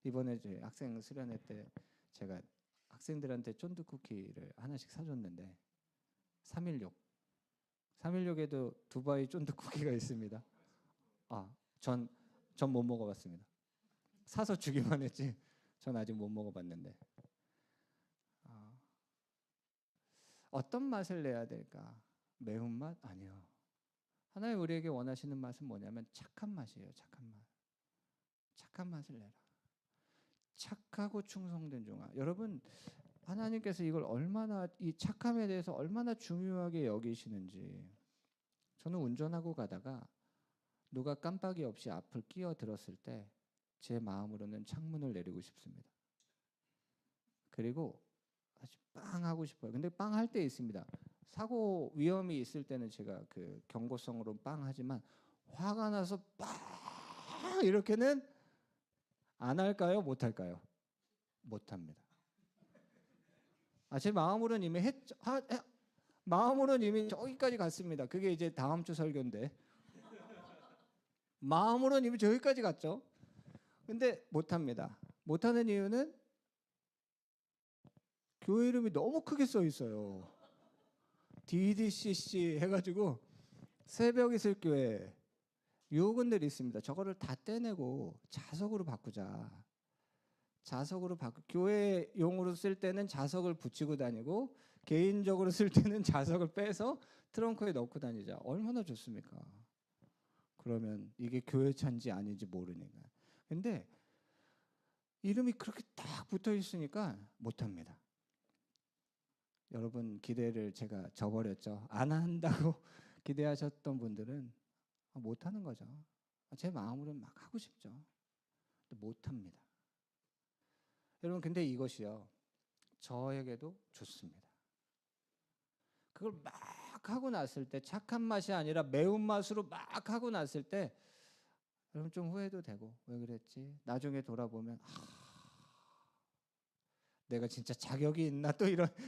이번에 제 학생 수련회 때 제가 학생들한테 쫀득 쿠키를 하나씩 사줬는데 316에도 두바이 쫀득 쿠키가 있습니다. 전 못 먹어봤습니다. 사서 주기만 했지 전 아직 못 먹어봤는데, 어떤 맛을 내야 될까? 매운맛? 아니요. 하나님 우리에게 원하시는 맛은 뭐냐면 착한 맛이에요. 착한 맛. 착한 맛을 내라. 착하고 충성된 종아. 여러분, 하나님께서 이걸 얼마나, 이 착함에 대해서 얼마나 중요하게 여기시는지. 저는 운전하고 가다가 누가 깜빡이 없이 앞을 끼어 들었을 때 제 마음으로는 창문을 내리고 싶습니다. 그리고 다시 빵 하고 싶어요. 근데 빵 할 때 있습니다. 사고 위험이 있을 때는 제가 그 경고성으로 빵 하지만 화가 나서 빵 이렇게는 안 할까요? 못 할까요? 못 합니다. 제 마음으로는 이미 마음으로는 이미 저기까지 갔습니다. 그게 이제 다음 주 설교인데 마음으로는 이미 저기까지 갔죠. 근데 못 합니다. 못 하는 이유는 교회 이름이 너무 크게 써 있어요. DDCC 해가지고 새벽 이슬 교회 유혹은들이 있습니다. 저거를 다 떼내고 자석으로 바꾸자. 자석으로 교회 용으로 쓸 때는 자석을 붙이고 다니고 개인적으로 쓸 때는 자석을 빼서 트렁크에 넣고 다니자. 얼마나 좋습니까? 그러면 이게 교회 차인지 아닌지 모르니까. 근데 이름이 그렇게 딱 붙어 있으니까 못합니다. 여러분, 기대를 제가 저버렸죠. 안 한다고 기대하셨던 분들은 못하는 거죠. 제 마음으로는 막 하고 싶죠. 못합니다. 여러분, 근데 이것이요, 저에게도 좋습니다. 그걸 막 하고 났을 때, 착한 맛이 아니라 매운맛으로 막 하고 났을 때 여러분 좀 후회도 되고, 왜 그랬지? 나중에 돌아보면 내가 진짜 자격이 있나, 또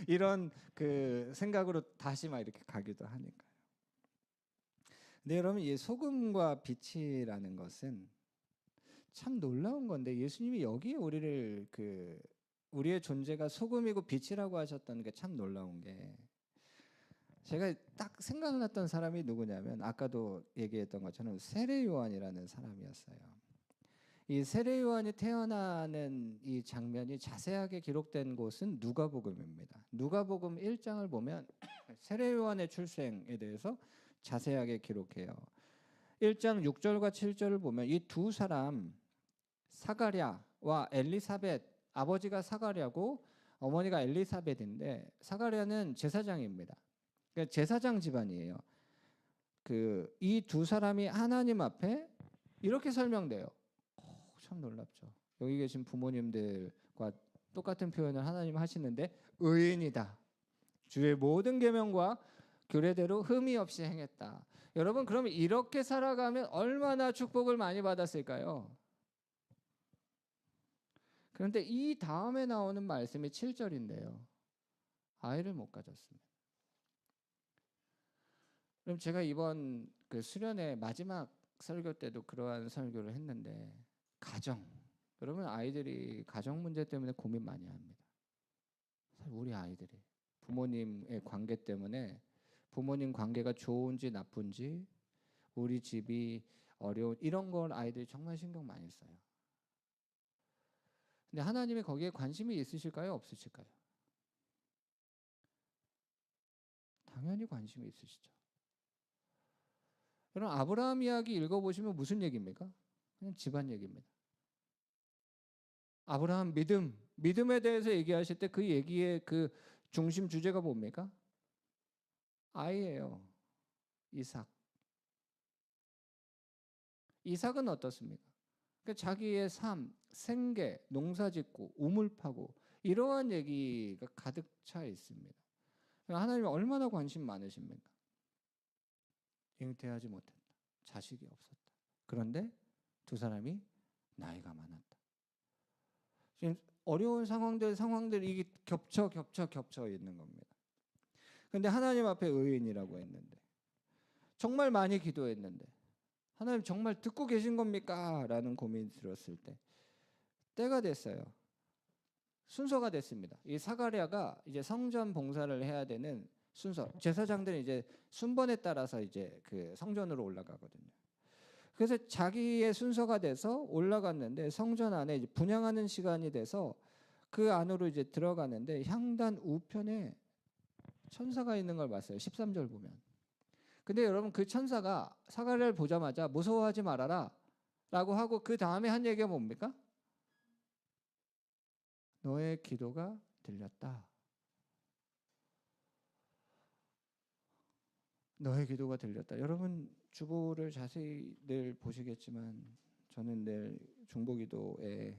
이런 그 생각으로 다시 막 이렇게 가기도 하니까요. 근데 여러분, 이 소금과 빛이라는 것은 참 놀라운 건데, 예수님이 여기에 우리의 존재가 소금이고 빛이라고 하셨던 게 참 놀라운 게, 제가 딱 생각났던 사람이 누구냐면 아까도 얘기했던 것처럼 세례 요한이라는 사람이었어요. 이 세례 요한이 태어나는 이 장면이 자세하게 기록된 곳은 누가복음입니다. 누가복음 1장을 보면 세례 요한의 출생에 대해서 자세하게 기록해요. 1장 6절과 7절을 보면 이 두 사람, 사가랴와 엘리사벳, 아버지가 사가랴고 어머니가 엘리사벳인데, 사가랴는 제사장입니다. 그러니까 제사장 집안이에요. 이 두 사람이 하나님 앞에 이렇게 설명돼요. 참 놀랍죠. 여기 계신 부모님들과 똑같은 표현을 하나님 하시는데, 의인이다. 주의 모든 계명과 규례대로 흠이 없이 행했다. 여러분, 그러면 이렇게 살아가면 얼마나 축복을 많이 받았을까요? 그런데 이 다음에 나오는 말씀이 7절인데요. 아이를 못 가졌습니다. 그럼 제가 이번 수련회 마지막 설교 때도 그러한 설교를 했는데, 여러분, 아이들이 가정 문제 때문에 고민 많이 합니다. 우리 아이들이 부모님의 관계 때문에, 부모님 관계가 좋은지 나쁜지, 우리 집이 어려운, 이런 걸 아이들이 정말 신경 많이 써요. 근데 하나님이 거기에 관심이 있으실까요? 없으실까요? 당연히 관심이 있으시죠. 여러분, 아브라함 이야기 읽어보시면 무슨 얘기입니까? 그냥 집안 얘기입니다. 아브라함 믿음에 대해서 얘기하실 때 그 얘기의 그 중심 주제가 뭡니까? 아이예요. 이삭. 이삭은 어떻습니까? 그러니까 자기의 삶, 생계, 농사짓고 우물 파고 이러한 얘기가 가득 차 있습니다. 하나님 얼마나 관심 많으십니까? 잉태하지 못했다. 자식이 없었다. 그런데 두 사람이 나이가 많았다. 지금 어려운 상황들이 이게 겹쳐 있는 겁니다. 근데 하나님 앞에 의인이라고 했는데, 정말 많이 기도했는데, 하나님 정말 듣고 계신 겁니까? 라는 고민이 들었을 때 때가 됐어요. 순서가 됐습니다. 이 사가랴가 이제 성전 봉사를 해야 되는 순서. 제사장들은 이제 순번에 따라서 이제 그 성전으로 올라가거든요. 그래서 자기의 순서가 돼서 올라갔는데 성전 안에 이제 분향하는 시간이 돼서 그 안으로 이제 들어가는데 향단 우편에 천사가 있는 걸 봤어요. 13절 보면. 근데 여러분 그 천사가 사가랴를 보자마자 무서워하지 말아라 라고 하고 그 다음에 한 얘기가 뭡니까? 너의 기도가 들렸다. 너의 기도가 들렸다. 여러분 주보를 자세히 늘 보시겠지만 저는 늘 중보기도에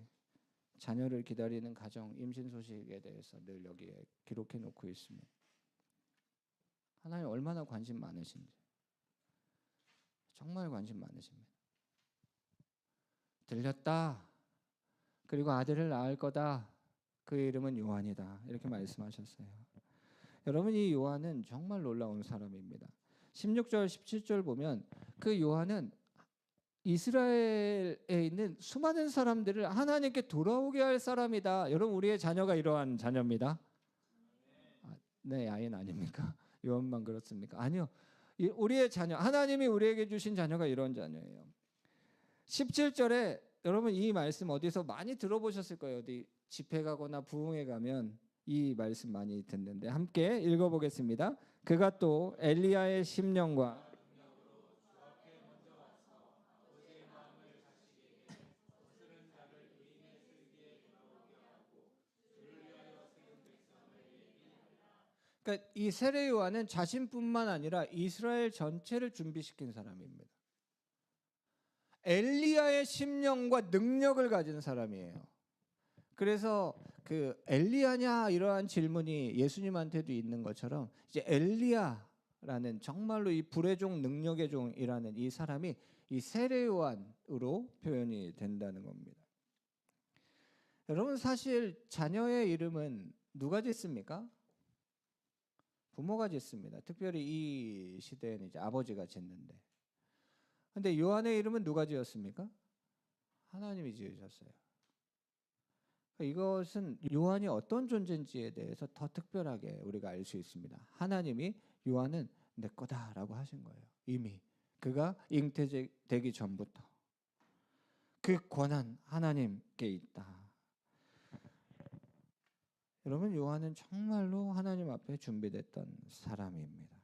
자녀를 기다리는 가정 임신 소식에 대해서 늘 여기에 기록해 놓고 있습니다. 하나님 얼마나 관심 많으신지. 정말 관심 많으십니다. 들렸다. 그리고 아들을 낳을 거다. 그의 이름은 요한이다. 이렇게 말씀하셨어요. 여러분 이 요한은 정말 놀라운 사람입니다. 16절 17절 보면 그 요한은 이스라엘에 있는 수많은 사람들을 하나님께 돌아오게 할 사람이다. 여러분 우리의 자녀가 이러한 자녀입니다. 네, 아이는 아닙니까? 요한만 그렇습니까? 아니요. 우리의 자녀, 하나님이 우리에게 주신 자녀가 이런 자녀예요. 17절에 여러분 이 말씀 어디서 많이 들어보셨을 거예요. 어디 집회 가거나 부흥회 가면 이 말씀 많이 듣는데 함께 읽어보겠습니다. 그가 또 엘리야의 심령과 그러니까 이 세례 요한은 자신뿐만 아니라 이스라엘 전체를 준비시킨 사람입니다. 엘리야의 심령과 능력을 가진 사람이에요. 그래서 그 엘리야냐 이러한 질문이 예수님한테도 있는 것처럼 이제 엘리야라는 정말로 이 불의 종 능력의 종이라는 이 사람이 이 세례 요한으로 표현이 된다는 겁니다. 여러분 사실 자녀의 이름은 누가 짓습니까? 부모가 짓습니다. 특별히 이 시대에는 이제 아버지가 짓는데. 근데 요한의 이름은 누가 지었습니까? 하나님이 지으셨어요. 이것은 요한이 어떤 존재인지에 대해서 더 특별하게 우리가 알 수 있습니다. 하나님이 요한은 내 거다라고 하신 거예요. 이미 그가 잉태되기 전부터 그 권한 하나님께 있다. 여러분 요한은 정말로 하나님 앞에 준비됐던 사람입니다.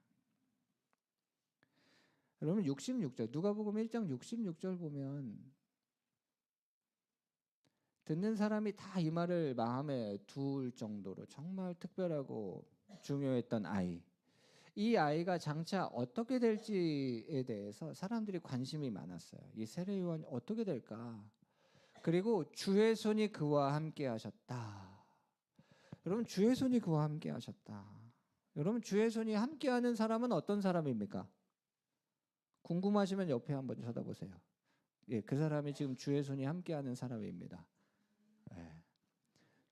여러분 66절 누가복음 1장 66절 보면 듣는 사람이 다 이 말을 마음에 둘 정도로 정말 특별하고 중요했던 아이. 이 아이가 장차 어떻게 될지에 대해서 사람들이 관심이 많았어요. 이 세례 요한이 어떻게 될까? 그리고 주의 손이 그와 함께 하셨다. 여러분 주의 손이 그와 함께 하셨다. 여러분 주의 손이 함께 하는 사람은 어떤 사람입니까? 궁금하시면 옆에 한번 쳐다보세요. 예, 그 사람이 지금 주의 손이 함께 하는 사람입니다. 예.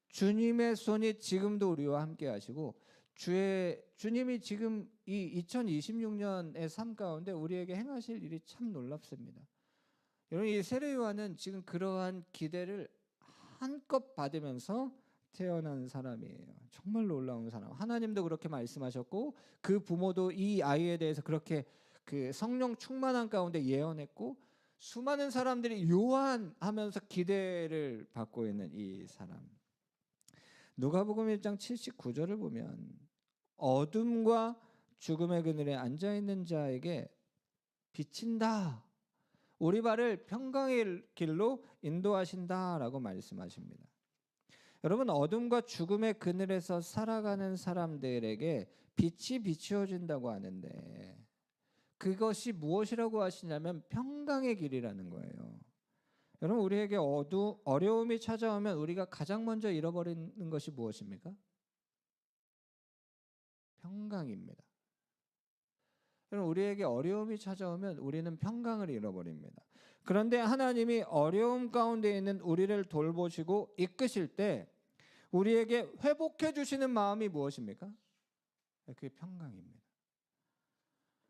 주님의 손이 지금도 우리와 함께 하시고 주님이 지금 이 2026년의 삶 가운데 우리에게 행하실 일이 참 놀랍습니다. 여러분 이 세례 요한은 지금 그러한 기대를 한껏 받으면서 태어난 사람이에요. 정말 놀라운 사람. 하나님도 그렇게 말씀하셨고 그 부모도 이 아이에 대해서 그렇게 그 성령 충만한 가운데 예언했고 수많은 사람들이 요한 하면서 기대를 받고 있는 이 사람. 누가복음 1장 79절을 보면 어둠과 죽음의 그늘에 앉아 있는 자에게 비친다. 우리 발을 평강의 길로 인도하신다라고 말씀하십니다. 여러분, 어둠과 죽음의 그늘에서 살아가는 사람들에게 빛이 비추어진다고 하는데 그것이 무엇이라고 하시냐면 평강의 길이라는 거예요. 여러분, 우리에게 어려움이 찾아오면 우리가 가장 먼저 잃어버리는 것이 무엇입니까? 평강입니다. 여러분, 우리에게 어려움이 찾아오면 우리는 평강을 잃어버립니다. 그런데 하나님이 어려움 가운데 있는 우리를 돌보시고 이끄실 때 우리에게 회복해 주시는 마음이 무엇입니까? 그게 평강입니다.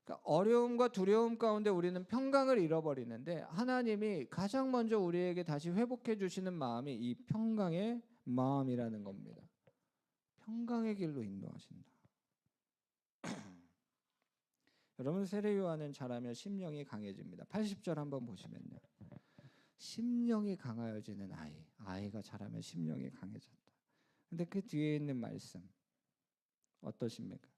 그러니까 어려움과 두려움 가운데 우리는 평강을 잃어버리는데 하나님이 가장 먼저 우리에게 다시 회복해 주시는 마음이 이 평강의 마음이라는 겁니다. 평강의 길로 인도하신다. 여러분, 세례 요한은 자라면 심령이 강해집니다. 80절 한번 보시면요. 심령이 강하여지는 아이가 자라면 심령이 강해졌다. 근데 그 뒤에 있는 말씀 어떠십니까?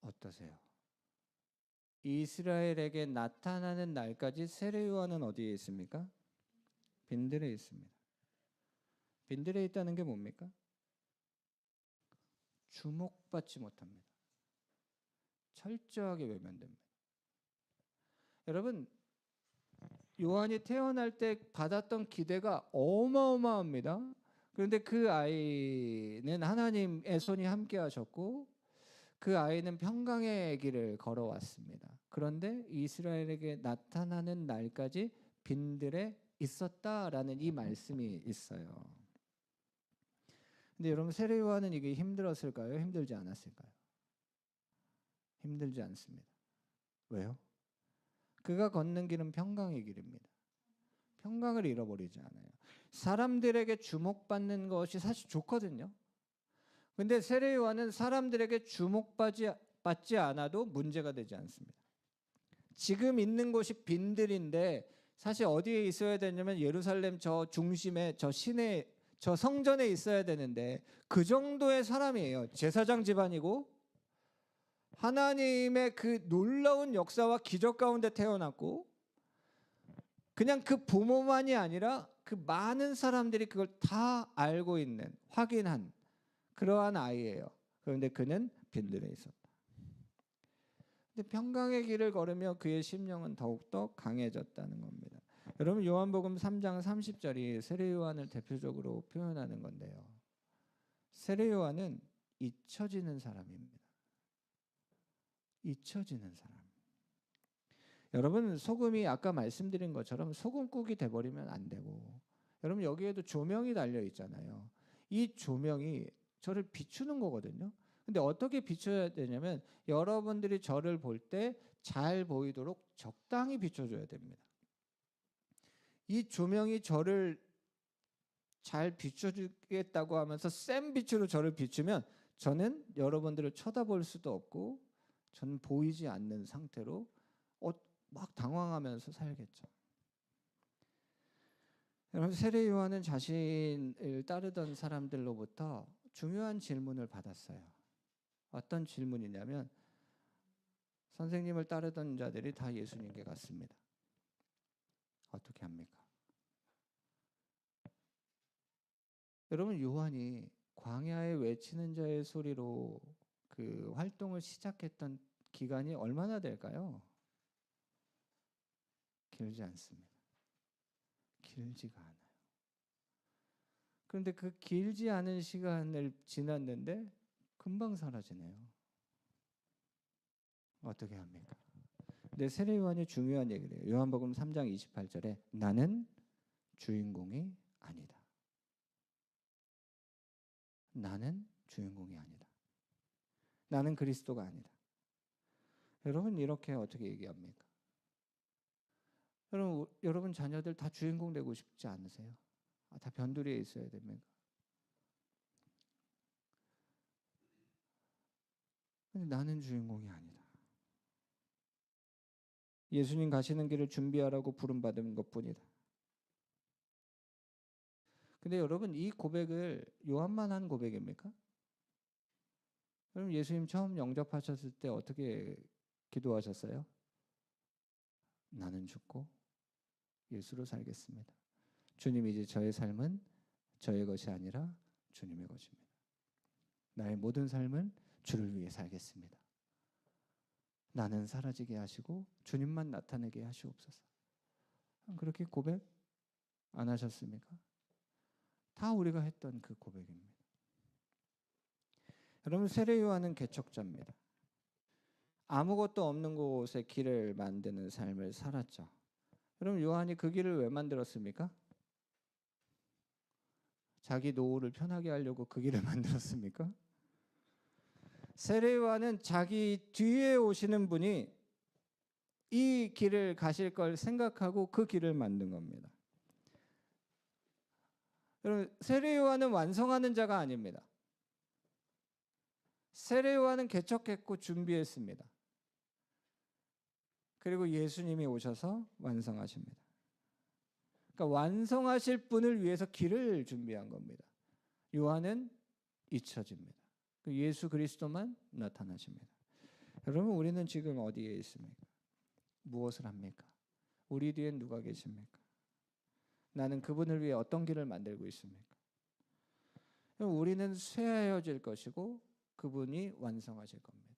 어떠세요? 이스라엘에게 나타나는 날까지 세례 요한은 어디에 있습니까? 빈들에 있습니다. 빈들에 있다는 게 뭡니까? 주목받지 못합니다. 철저하게 외면됩니다. 여러분, 요한이 태어날 때 받았던 기대가 어마어마합니다. 그런데 그 아이는 하나님의 손이 함께 하셨고 그 아이는 평강의 길을 걸어왔습니다. 그런데 이스라엘에게 나타나는 날까지 빈들에 있었다라는 이 말씀이 있어요. 근데 여러분, 세례 요한은 이게 힘들었을까요? 힘들지 않았을까요? 힘들지 않습니다. 왜요? 그가 걷는 길은 평강의 길입니다. 평강을 잃어버리지 않아요. 사람들에게 주목받는 것이 사실 좋거든요. 근데 세례 요한은 사람들에게 주목받지 않아도 문제가 되지 않습니다. 지금 있는 곳이 빈들인데 사실 어디에 있어야 되냐면 예루살렘 저 중심에 저 시내 저 성전에 있어야 되는데 그 정도의 사람이에요. 제사장 집안이고 하나님의 그 놀라운 역사와 기적 가운데 태어났고 그냥 그 부모만이 아니라 그 많은 사람들이 그걸 다 알고 있는 확인한 그러한 아이예요. 그런데 그는 빈들에 있었다. 근데 평강의 길을 걸으며 그의 심령은 더욱더 강해졌다는 겁니다. 여러분, 요한복음 3장 30절이 세례 요한을 대표적으로 표현하는 건데요. 세례 요한은 잊혀지는 사람입니다. 잊혀지는 사람. 여러분, 소금이 아까 말씀드린 것처럼 소금국이 돼버리면 안 되고 여러분, 여기에도 조명이 달려 있잖아요. 이 조명이 저를 비추는 거거든요. 근데 어떻게 비춰야 되냐면 여러분들이 저를 볼 때 잘 보이도록 적당히 비춰줘야 됩니다. 이 조명이 저를 잘 비춰주겠다고 하면서 센 빛으로 저를 비추면 저는 여러분들을 쳐다볼 수도 없고 저는 보이지 않는 상태로 막 당황하면서 살겠죠. 여러분, 세례 요한은 자신을 따르던 사람들로부터 중요한 질문을 받았어요. 어떤 질문이냐면 선생님을 따르던 자들이 다 예수님께 갔습니다. 어떻게 합니까? 여러분, 요한이 광야에 외치는 자의 소리로 그 활동을 시작했던 기간이 얼마나 될까요? 길지 않습니다. 길지가 않아요. 그런데 그 길지 않은 시간을 지났는데 금방 사라지네요. 어떻게 합니까? 근데 세례 요한이 중요한 얘기를 해요. 요한복음 3장 28절에 나는 주인공이 아니다. 나는 주인공이 아니다. 나는 그리스도가 아니다. 여러분, 이렇게 어떻게 얘기합니까? 여러분 자녀들 다 주인공 되고 싶지 않으세요? 다 변두리에 있어야 됩니까? 근데 나는 주인공이 아니다. 예수님 가시는 길을 준비하라고 부름받은 것뿐이다. 근데 여러분, 이 고백을 요한만 한 고백입니까? 그럼 예수님 처음 영접하셨을 때 어떻게 기도하셨어요? 나는 죽고 예수로 살겠습니다. 주님, 이제 저의 삶은 저의 것이 아니라 주님의 것입니다. 나의 모든 삶은 주를 위해 살겠습니다. 나는 사라지게 하시고 주님만 나타내게 하시옵소서. 그렇게 고백 안 하셨습니까? 다 우리가 했던 그 고백입니다. 여러분, 세례 요한은 개척자입니다. 아무것도 없는 곳에 길을 만드는 삶을 살았죠. 여러분, 요한이 그 길을 왜 만들었습니까? 자기 노후를 편하게 하려고 그 길을 만들었습니까? 세례 요한은 자기 뒤에 오시는 분이 이 길을 가실 걸 생각하고 그 길을 만든 겁니다. 여러분, 세례 요한은 완성하는 자가 아닙니다. 세례 요한은 개척했고 준비했습니다. 그리고 예수님이 오셔서 완성하십니다. 그러니까 완성하실 분을 위해서 길을 준비한 겁니다. 요한은 잊혀집니다. 예수 그리스도만 나타나십니다. 여러분, 우리는 지금 어디에 있습니까? 무엇을 합니까? 우리 뒤엔 누가 계십니까? 나는 그분을 위해 어떤 길을 만들고 있습니까? 우리는 쇠하여질 것이고 그분이 완성하실 겁니다.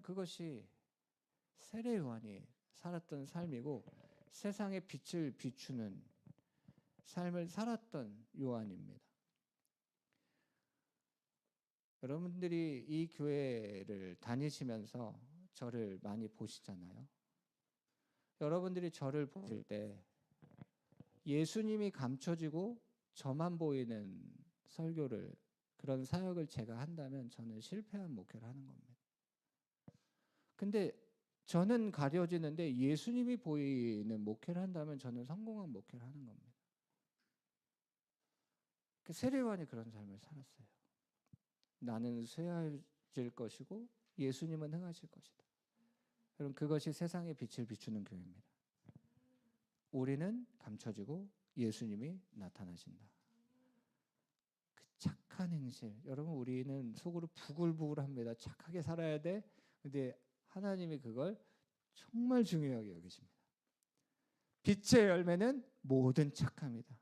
그것이 세례 요한이 살았던 삶이고 세상의 빛을 비추는 삶을 살았던 요한입니다. 여러분들이 이 교회를 다니시면서 저를 많이 보시잖아요. 여러분들이 저를 보실 때 예수님이 감춰지고 저만 보이는 설교를, 그런 사역을 제가 한다면 저는 실패한 목회를 하는 겁니다. 근데 저는 가려지는데 예수님이 보이는 목회를 한다면 저는 성공한 목회를 하는 겁니다. 세례 요한이 그런 삶을 살았어요. 나는 쇠해질 것이고 예수님은 흥하실 것이다. 여러분, 그것이 세상의 빛을 비추는 교회입니다. 우리는 감춰지고 예수님이 나타나신다. 그 착한 행실, 여러분, 우리는 속으로 부글부글합니다. 착하게 살아야 돼. 근데 하나님이 그걸 정말 중요하게 여기십니다. 빛의 열매는 모든 착함이다.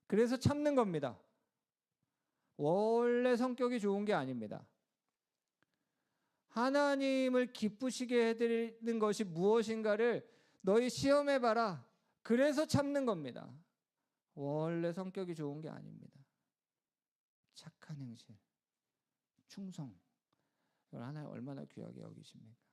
그래서 참는 겁니다. 원래 성격이 좋은 게 아닙니다. 하나님을 기쁘시게 해드리는 것이 무엇인가를 너희 시험해봐라. 그래서 참는 겁니다. 원래 성격이 좋은 게 아닙니다. 착한 행실, 충성, 이걸 하나님 얼마나 귀하게 여기십니까?